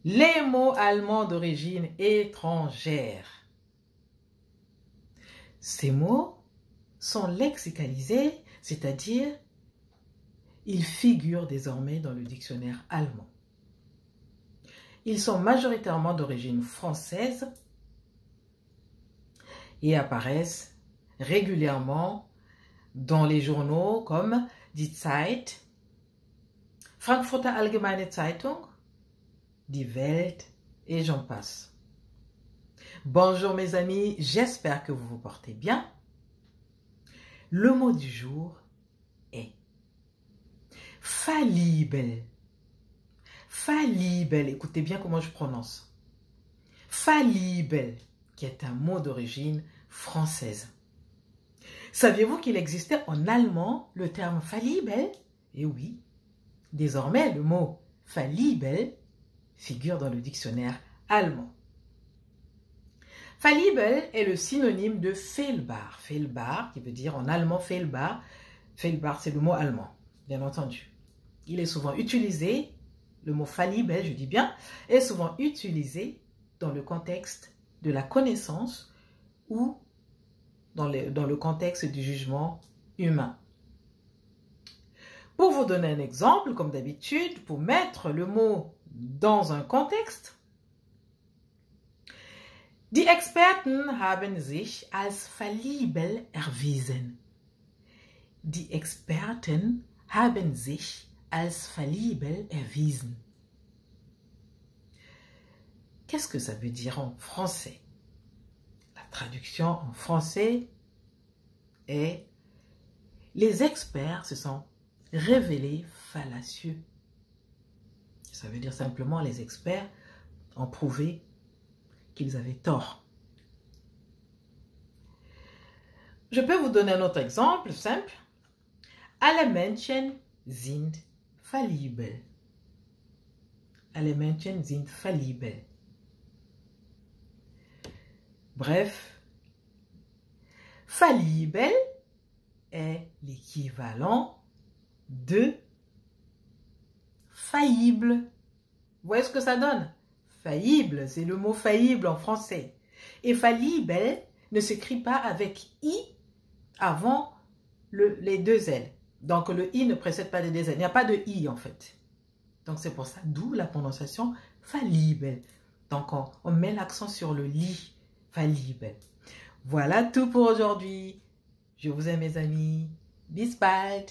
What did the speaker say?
Les mots allemands d'origine étrangère. Ces mots sont lexicalisés, c'est-à-dire ils figurent désormais dans le dictionnaire allemand. Ils sont majoritairement d'origine française et apparaissent régulièrement dans les journaux comme Die Zeit, Frankfurter Allgemeine Zeitung, Die Welt et j'en passe. Bonjour mes amis, j'espère que vous vous portez bien. Le mot du jour est fallibel. Fallibel, écoutez bien comment je prononce. Fallibel, qui est un mot d'origine française. Saviez-vous qu'il existait en allemand le terme fallibel? Eh oui, désormais le mot fallibel figure dans le dictionnaire allemand. Fallibel est le synonyme de fehlbar. Fehlbar, qui veut dire en allemand fehlbar. Fehlbar, c'est le mot allemand, bien entendu. Il est souvent utilisé, le mot fallibel, je dis bien, est souvent utilisé dans le contexte de la connaissance ou dans le contexte du jugement humain. Pour vous donner un exemple, comme d'habitude, pour mettre le mot dans un contexte, Die Experten haben sich als fallibel erwiesen. Die Experten haben sich als fallibel erwiesen. Qu'est-ce que ça veut dire en français? La traduction en français est « Les experts se sont révélés fallacieux ». Ça veut dire simplement « Les experts ont prouvé qu'ils avaient tort ». Je peux vous donner un autre exemple simple. Alle Menschen sind fallibel. Alle Menschen sind fallibel. Bref, fallibel est l'équivalent de faillible. Vous voyez ce que ça donne? Faillible, c'est le mot faillible en français. Et fallibel ne s'écrit pas avec i avant les deux L. Donc le i ne précède pas les deux L. Il n'y a pas de i en fait. Donc c'est pour ça, d'où la prononciation fallibel. Donc on met l'accent sur le li, fallibel. Voilà tout pour aujourd'hui. Je vous aime mes amis. Bis bald.